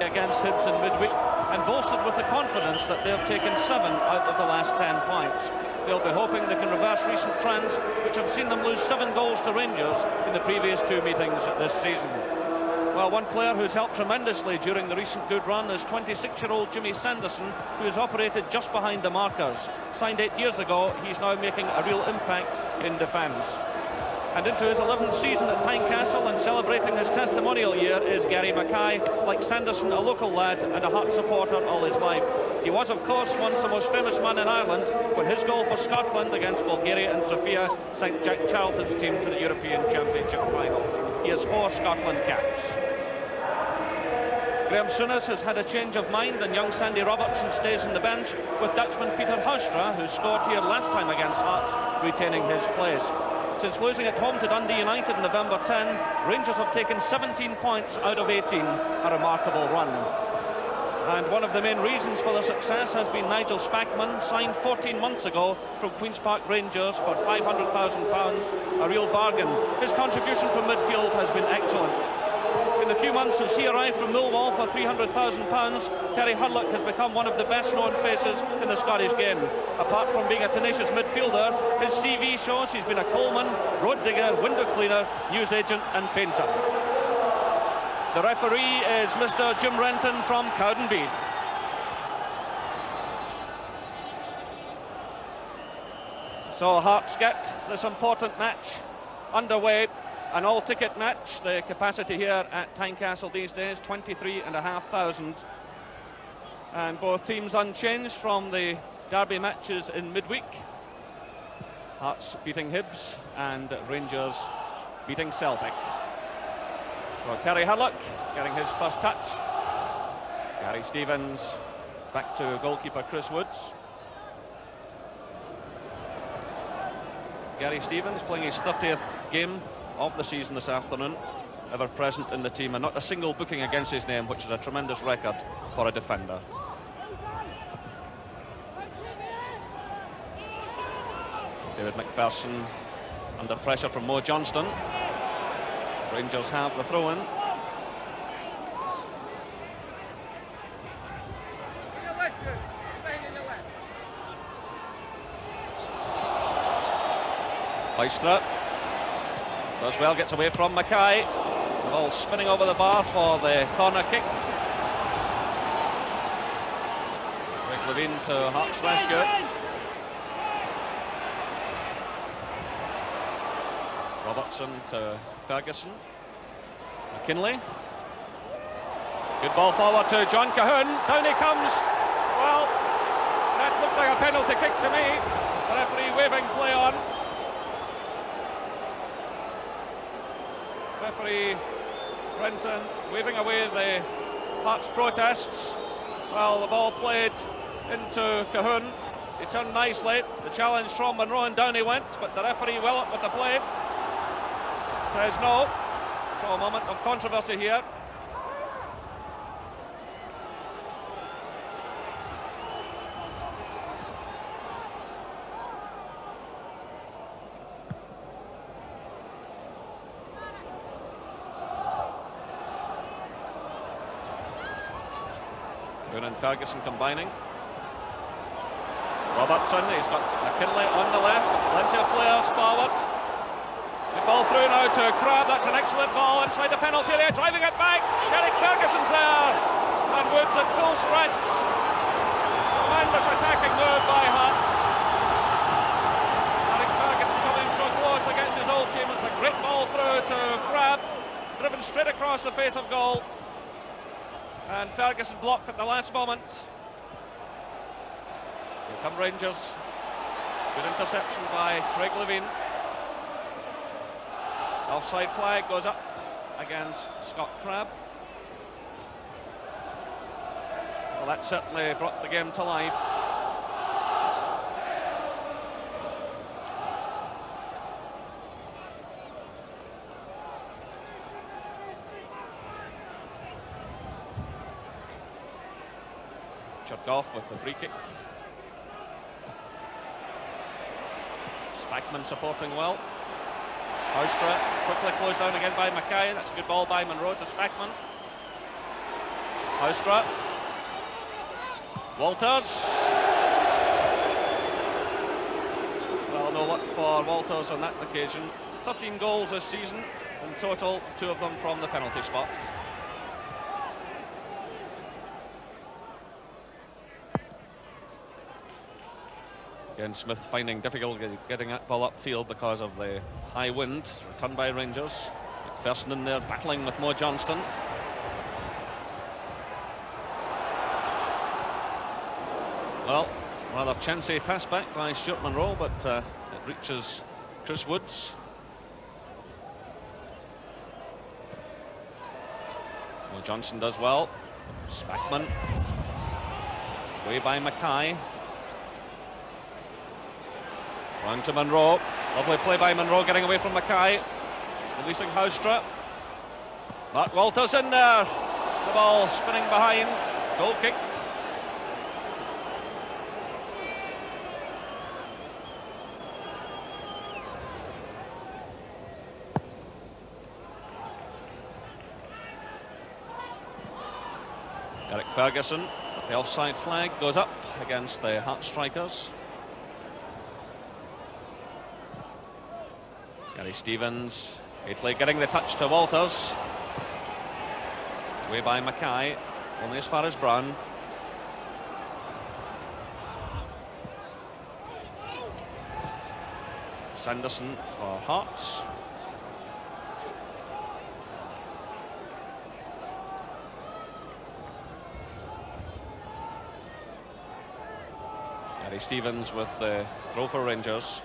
against Hibs in midweek and bolstered with the confidence that they've taken 7 out of the last 10 points. They'll be hoping they can reverse recent trends, which have seen them lose 7 goals to Rangers in the previous 2 meetings this season. Well, one player who's helped tremendously during the recent good run is 26-year-old Jimmy Sanderson, who has operated just behind the markers. Signed 8 years ago, he's now making a real impact in defence. And into his 11th season at Tynecastle and celebrating his testimonial year is Gary Mackay. Like Sanderson, a local lad and a Hearts supporter all his life. He was, of course, once the most famous man in Ireland when his goal for Scotland against Bulgaria and Sofia sent Jack Charlton's team to the European Championship final. He has 4 Scotland caps. Graham Souness has had a change of mind and young Sandy Robertson stays on the bench, with Dutchman Peter Houstra, who scored here last time against Hearts, retaining his place. Since losing at home to Dundee United November 10, Rangers have taken 17 points out of 18, a remarkable run. And one of the main reasons for their success has been Nigel Spackman, signed 14 months ago from Queen's Park Rangers for £500,000, a real bargain. His contribution from midfield has been excellent. In the few months since he arrived from Millwall for £300,000, Terry Hudlock has become one of the best-known faces in the Scottish game. Apart from being a tenacious midfielder, his CV shows he's been a coalman, road digger, window cleaner, newsagent and painter. The referee is Mr. Jim Renton from Cowdenbeath. So Hearts get this important match underway. An all-ticket match. The capacity here at Tynecastle these days, 23,500. And both teams unchanged from the derby matches in midweek. Hearts beating Hibs and Rangers beating Celtic. So Terry Hudlock getting his first touch. Gary Stevens back to goalkeeper Chris Woods. Gary Stevens playing his 30th game of the season this afternoon, ever present in the team, and not a single booking against his name, which is a tremendous record for a defender. David McPherson under pressure from Mo Johnston. Rangers have the throw-in. Hoistra does well, gets away from Mackay. The ball spinning over the bar for the corner kick. Greg Levine to Hearts rescue. Robertson to Ferguson. McKinlay. Good ball forward to John Cahoon. Down he comes. Well, that looked like a penalty kick to me. The referee waving play on. Referee Brenton waving away the Hearts protests. Well, the ball played into Cahoon. He turned nicely. The challenge from Monroe and down he went, but the referee well up with the play. Says no. So a moment of controversy here. And Ferguson combining. Robertson, he's got McKinlay on the left, plenty of players forward. The ball through now to Crabb. That's an excellent ball inside the penalty area, driving it back. Derek Ferguson's there, and Woods at full stretch. Tremendous attacking move by Hearts. Derek Ferguson coming so close against his old team. It's a great ball through to Crabb, driven straight across the face of goal. And Ferguson blocked at the last moment. Here come Rangers. Good interception by Craig Levine. Offside flag goes up against Scott Crabb. Well, that certainly brought the game to life. Off with the free kick. Spackman supporting well. Houstra quickly closed down again by Mackay. That's a good ball by Monroe to Spackman. Haustra. Walters. Well, no luck for Walters on that occasion. 13 goals this season in total, 2 of them from the penalty spot. Again, Smith finding difficulty getting that ball upfield because of the high wind. Returned by Rangers. McPherson in there battling with Mo Johnston. Well, rather chancy pass back by Stuart Monroe, but it reaches Chris Woods. Mo Johnston does well. Spackman. Away by Mackay. Round to Monroe. Lovely play by Monroe, getting away from Mackay. Releasing Haustra. Mark Walters in there. The ball spinning behind. Goal kick. Derek Ferguson, the offside flag goes up against the Hearts strikers. Gary Stevens, Haitley getting the touch to Walters. Away by Mackay, only as far as Brown. Sanderson for Hearts. Gary Stevens with the throw for Rangers.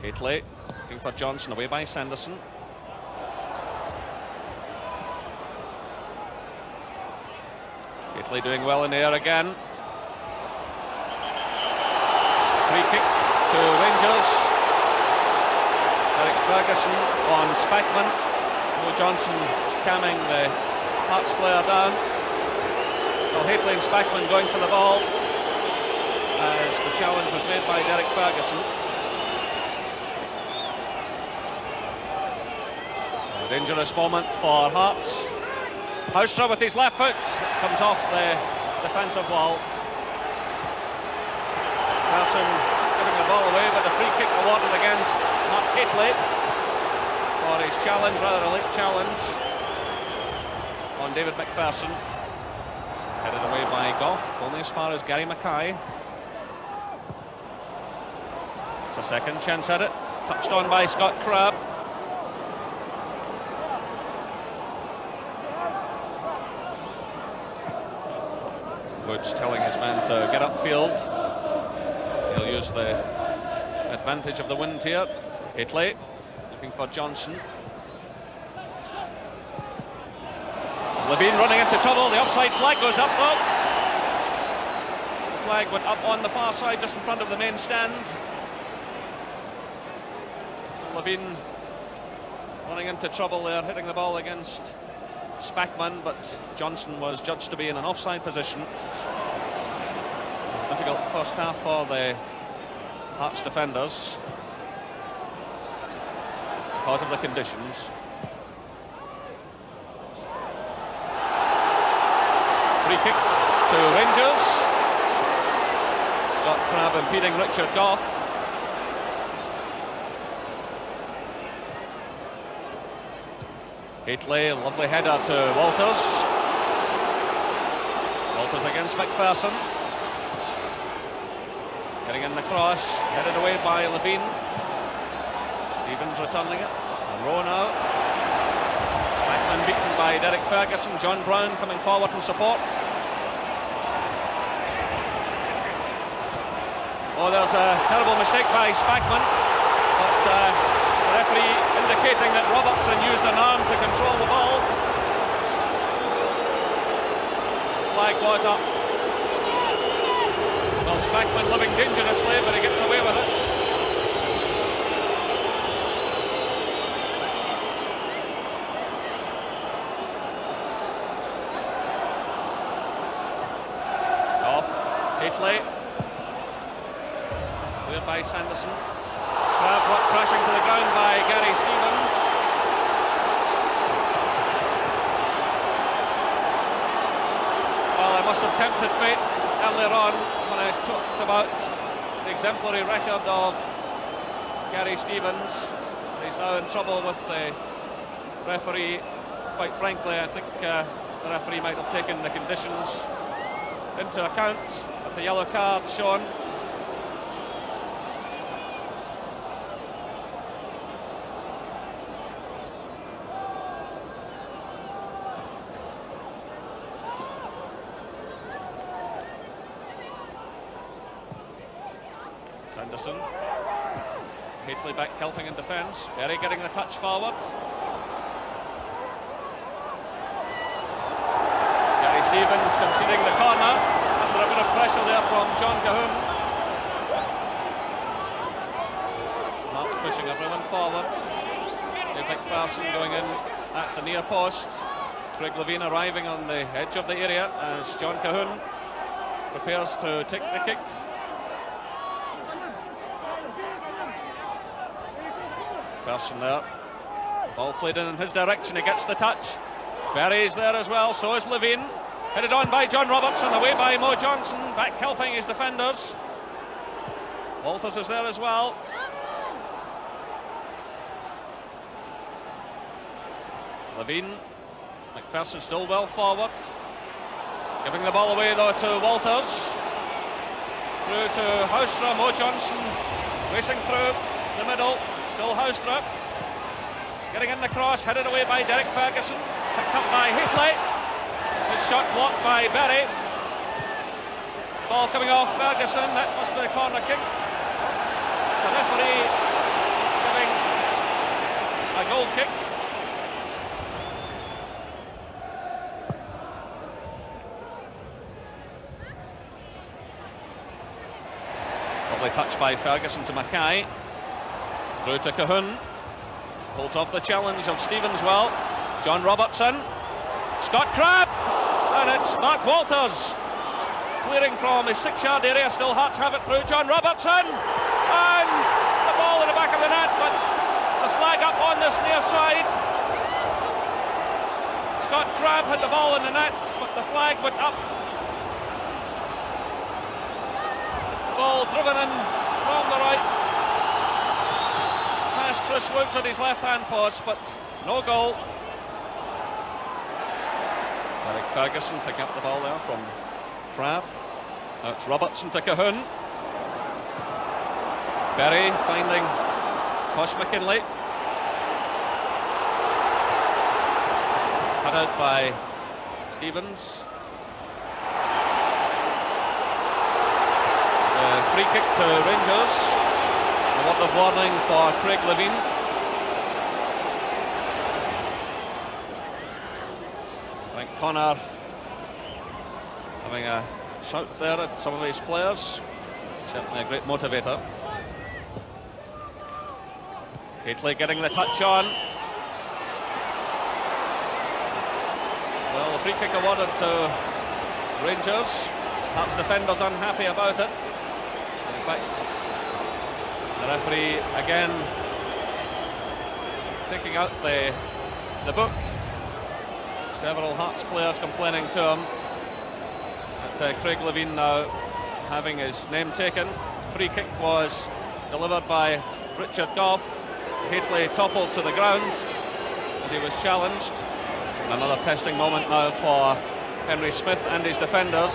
Haitley looking for Johnson, away by Sanderson. Haitley doing well in the air again. Free kick to Rangers. Derek Ferguson on Spackman. Mo Johnson camming the Hearts player down. So Haitley and Spackman going for the ball as the challenge was made by Derek Ferguson. A dangerous moment for Hearts. Haustra with his left foot comes off the defensive wall. Person giving the ball away, but a free kick awarded against Mark Haitley for his challenge, rather a late challenge on David McPherson. Headed away by Gough, only as far as Gary Mackay. It's a second chance at it, touched on by Scott Crabb. Woods telling his man to get upfield. He'll use the advantage of the wind here. Haitley looking for Johnson. Levine running into trouble. The offside flag goes up though. The flag went up on the far side, just in front of the main stand. Levine running into trouble there, hitting the ball against Spackman, but Johnson was judged to be in an offside position. Difficult first half for the Hearts defenders because of the conditions. Free kick to Rangers. Scott Crabb impeding Richard Gough. Haitley, lovely header to Walters. Walters against McPherson. Getting in the cross, headed away by Levine. Stevens returning it. Monroe now. Spackman beaten by Derek Ferguson. John Brown coming forward in support. Oh, there's a terrible mistake by Spackman, but the referee indicating that Robertson used an arm to control the ball. Flag was up. Well, Spackman living dangerously, but he gets away with it. Off. Haitley. Cleared by Sanderson. Crabb brought crashing to the ground by Gary Stevens. must have tempted fate earlier on when I talked about the exemplary record of Gary Stevens. He's now in trouble with the referee. Quite frankly, I think the referee might have taken the conditions into account with the yellow card shown. Sanderson. Hateley back helping in defence. Berry getting the touch forward. Gary Stevens conceding the corner under a bit of pressure there from John Cahoon. Not pushing everyone forward. Dave McPherson going in at the near post. Craig Levein arriving on the edge of the area as John Cahoon prepares to take the kick. Person there. Ball played in his direction, he gets the touch. Berry's there as well, so is Levein. Headed on by John Robertson, away by Mo Johnson, back helping his defenders. Walters is there as well. Levein, McPherson still well forward. Giving the ball away though to Walters. Through to Houstra, Mo Johnson racing through the middle. Still Houstra, getting in the cross, headed away by Derek Ferguson, picked up by Hateley, his shot blocked by Berry. Ball coming off Ferguson, that must be a corner kick. The referee giving a goal kick. Lovely touch by Ferguson to Mackay. Through to Cahoon, holds off the challenge of Stevens well. John Robertson, Scott Crabb, and it's Mark Walters clearing from his 6-yard area. Still Hearts have it through John Robertson, and the ball in the back of the net, but the flag up on this near side. Scott Crabb had the ball in the net, but the flag went up. Ball driven in from the right. Chris Woods at his left-hand post, but no goal. Derek Ferguson picking up the ball there from Crabb. Now it's Robertson to Cahoon. Berry finding Posh McKinlay. Cut out by Stevens. Free kick to Rangers. A word of warning for Craig Levein. Frank Connor having a shout there at some of his players. Certainly a great motivator. Hateley getting the touch on. Well, the free kick awarded to Rangers. Hearts defenders unhappy about it. In fact, the referee again taking out the book. Several Hearts players complaining to him. But Craig Levein now having his name taken. Free kick was delivered by Richard Gough. Hateley toppled to the ground as he was challenged. Another testing moment now for Henry Smith and his defenders.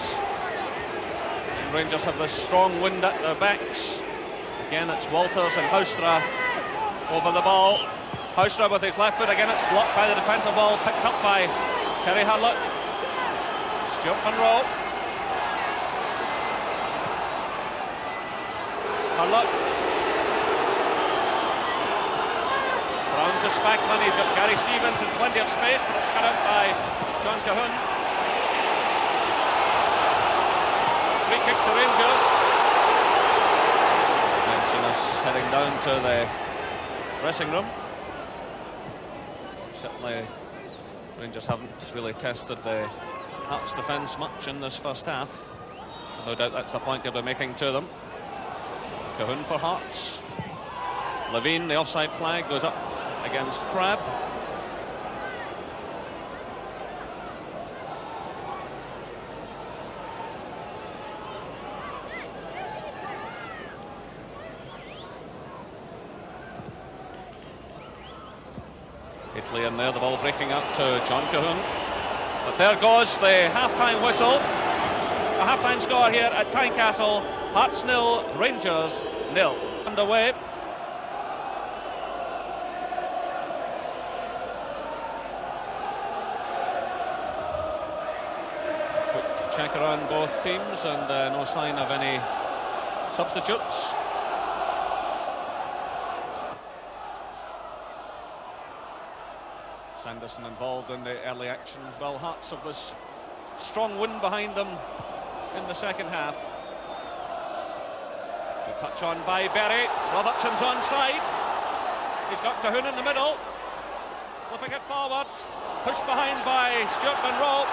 And Rangers have this strong wind at their backs. Again, it's Walters and Houstra over the ball. Houstra with his left foot, again it's blocked by the defensive ball, picked up by Terry Hurlock. Stuart Munro. Hurlock. Brown to Spackman, he's got Gary Stevens in plenty of space, but it's cut out by John Cahoon. Free kick to Rangers. Heading down to the dressing room. Certainly Rangers haven't really tested the Hearts defence much in this first half. No doubt that's a point they'll be making to them. Cahoon for Hearts. Levein, the offside flag goes up against Crabb. nicely in there, the ball breaking up to John Cahoon. But there goes the half-time whistle. A half-time score here at Tynecastle. Hearts 0, Rangers 0. Underway. Quick check around both teams, and no sign of any substitutes. Sanderson involved in the early action. Well, Hearts have this strong wind behind them in the second half. Good touch on by Berry. Robertson's onside. He's got Cahoon in the middle. Flipping it forward. Pushed behind by Stuart Monroe.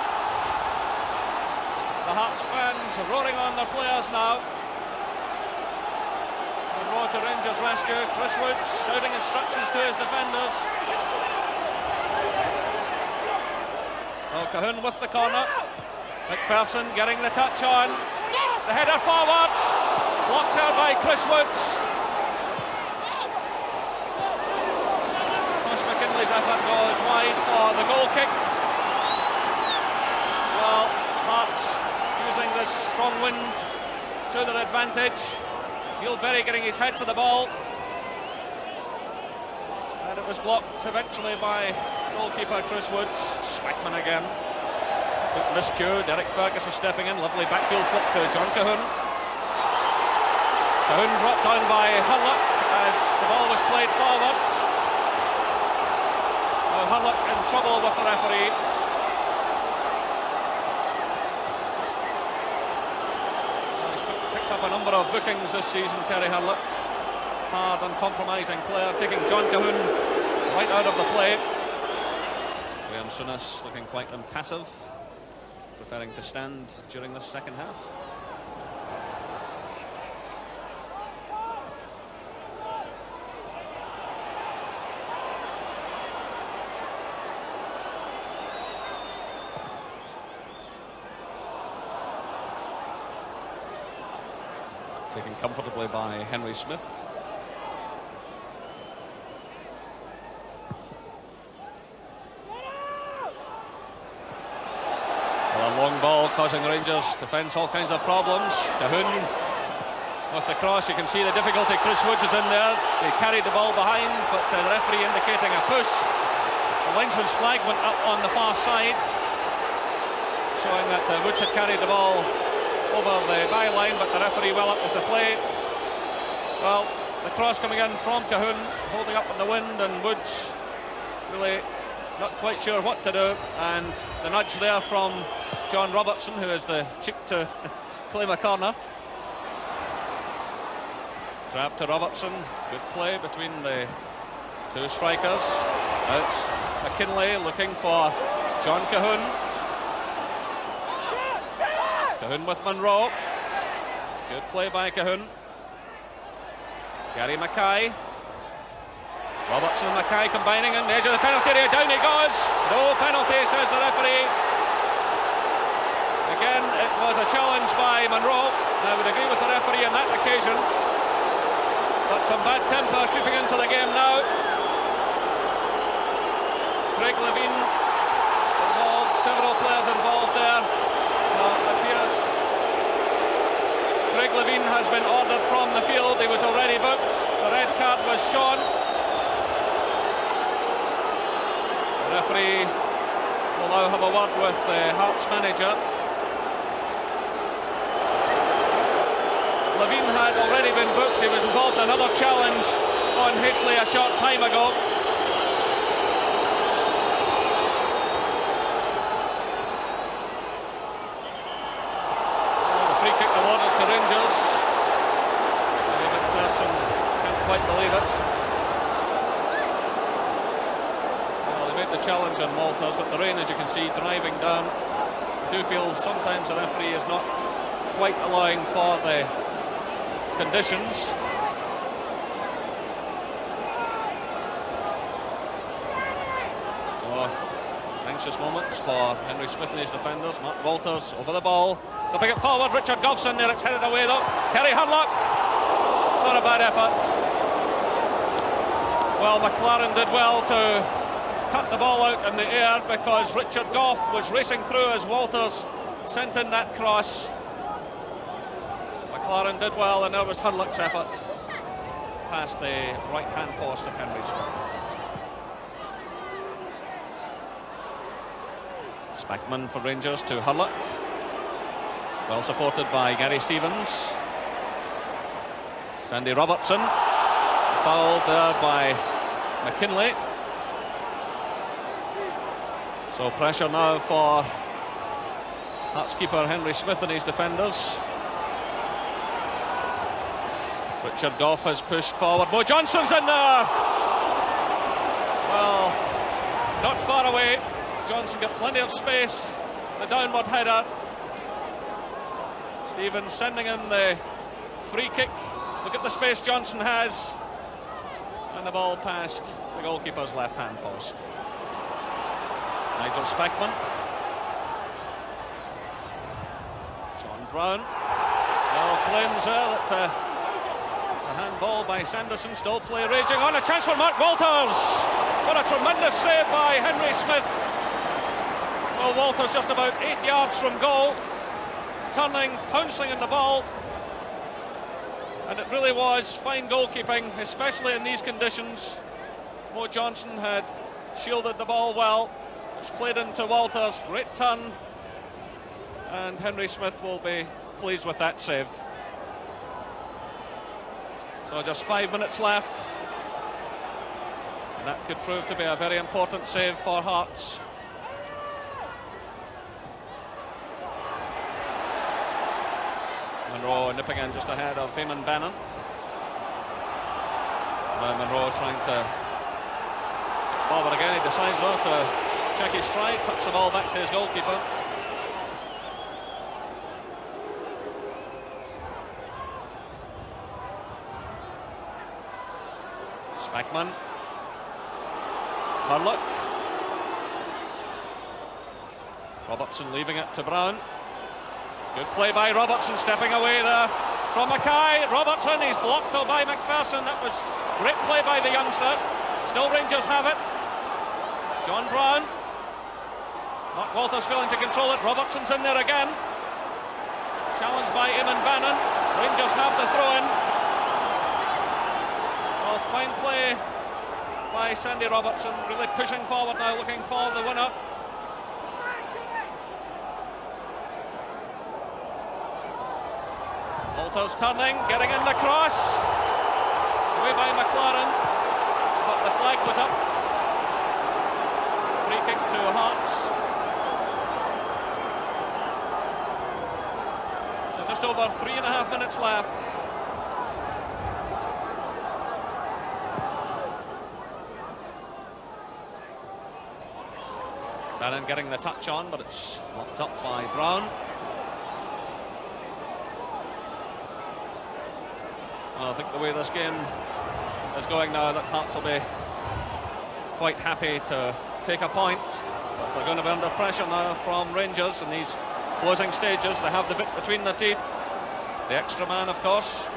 The Hearts fans roaring on their players now. Monroe to Rangers rescue. Chris Woods shouting instructions to his defenders. So Cahoon with the corner. McPherson getting the touch on. The header forward. Blocked out by Chris Woods. Josh McKinley's effort goes wide for the goal kick. Well, Hearts using this strong wind to their advantage. Neil Berry getting his head to the ball. And it was blocked eventually by goalkeeper Chris Woods. Swackman again. Good miscue. Derek Ferguson stepping in. Lovely backfield flip to John Cahoon. Cahoon brought down by Hurlock as the ball was played forward. Now Hurlock in trouble with the referee. Well, he's picked up a number of bookings this season, Terry Hurlock. Hard, uncompromising player, taking John Cahoon right out of the play. Graham Souness looking quite impassive, preferring to stand during this second half. Taken comfortably by Henry Smith. Well, a long ball causing Rangers defence all kinds of problems. Cahoon with the cross, you can see the difficulty. Chris Woods is in there. They carried the ball behind, but the referee indicating a push. The linesman's flag went up on the far side, showing that Woods had carried the ball over the byline, but the referee well up with the play. Well, the cross coming in from Cahoon, holding up in the wind, and Woods really not quite sure what to do, and the nudge there from John Robertson, who has the cheek to claim a corner. Trap to Robertson, good play between the two strikers. It's McKinley looking for John Cahoon. Cahoon with Monroe. Good play by Cahoon. Gary Mackay. Robertson and Mackay combining on the edge of the penalty area. Down he goes. No penalty, says the referee. Again, it was a challenge by Monroe. I would agree with the referee on that occasion. But some bad temper creeping into the game now. Craig Levein involved, several players involved there. Craig Levein has been ordered from the field. He was already booked. The red card was shown. The referee will now have a word with the Hearts manager. Levein had already been booked. He was involved in another challenge on Hateley a short time ago. To Rangers. McPherson can't quite believe it. Well, they made the challenge on Walters, but the rain, as you can see, driving down. I do feel sometimes the referee is not quite allowing for the conditions. So, anxious moments for Henry Smith and his defenders. Mark Walters over the ball. They'll pick it forward. Richard Govson there. It's headed away though. Terry Hurlock. Not a bad effort. Well, McLaren did well to cut the ball out in the air because Richard Gough was racing through as Walters sent in that cross. McLaren did well, and there was Hurlock's effort past the right-hand post of Henry Smith. Spackman for Rangers to Hurlock, well supported by Gary Stevens. Sandy Robertson, fouled there by McKinlay. So pressure now for Hearts keeper Henry Smith and his defenders. Richard Gough has pushed forward. Mo Johnson's in there! Well, not far away. Johnson got plenty of space. The downward header. Stevens sending in the free kick. Look at the space Johnson has. And the ball past the goalkeeper's left-hand post. Nigel Spackman. John Brown. Well, claims there that it's a handball by Sanderson. Still play raging on. A chance for Mark Walters. What a tremendous save by Henry Smith. Well, Walters just about 8 yards from goal. Turning, pouncing in the ball. And it really was fine goalkeeping, especially in these conditions. Mo Johnson had shielded the ball well. It's played into Walters, great turn. And Henry Smith will be pleased with that save. So just 5 minutes left. And that could prove to be a very important save for Hearts. Monroe nipping in just ahead of Eamon Bannon. Now Monroe trying to get forward again. He decides not to check his stride, touch the ball back to his goalkeeper. Spackman. Hurlock. Robertson leaving it to Brown. Good play by Robertson, stepping away there from Mackay. Robertson, he's blocked though by McPherson. That was great play by the youngster. Still Rangers have it. John Brown. Mark Walters failing to control it. Robertson's in there again. Challenged by Eamon Bannon. Rangers have the throw-in. Well, fine play by Sandy Robertson. Really pushing forward now, looking for the winner. Walters turning, getting in the cross. Away by McLaren. But the flag was up. Free kick to Hearts. Just over 3.5 minutes left. Bannon getting the touch on, but it's locked up by Brown. Well, I think the way this game is going now, that Hearts will be quite happy to take a point. But they're going to be under pressure now from Rangers in these closing stages. They have the bit between their teeth. The extra man, of course.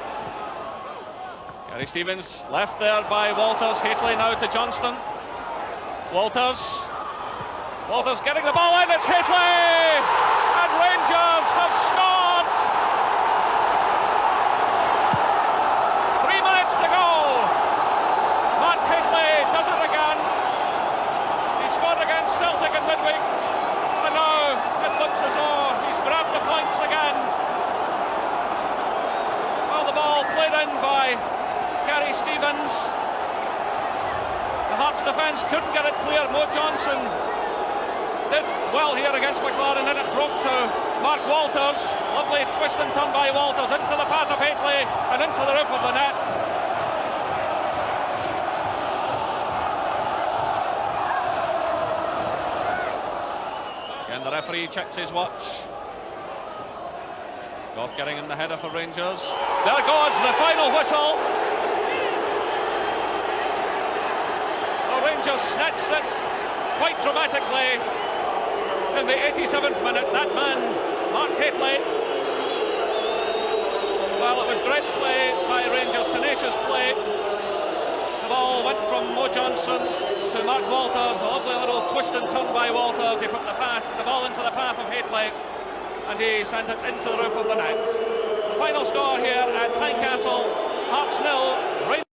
Gary Stevens left there by Walters. Hateley now to Johnston. Walters getting the ball in. It's Hateley! And Rangers have scored! 3 minutes to go. Mark Hateley does it again. He scored against Celtic in midweek. And now it looks as though he's grabbed the points again. Well, the ball played in by Gary Stevens. The Hearts defence couldn't get it clear. Mo Johnson did well here against McLaren, and it broke to Mark Walters. Lovely twist and turn by Walters into the path of Hateley and into the roof of the net. Again, the referee checks his watch. Gough getting in the header for Rangers. There goes the final whistle. The Rangers snatched it quite dramatically in the 87th minute. That man, Mark Hateley. Well, it was great play by Rangers, tenacious play. The ball went from Mo Johnson to Mark Walters. A lovely Whiston turned by Walters. He put the ball into the path of Haitley, and he sent it into the roof of the net. The final score here at Tynecastle, Hearts 0, Rangers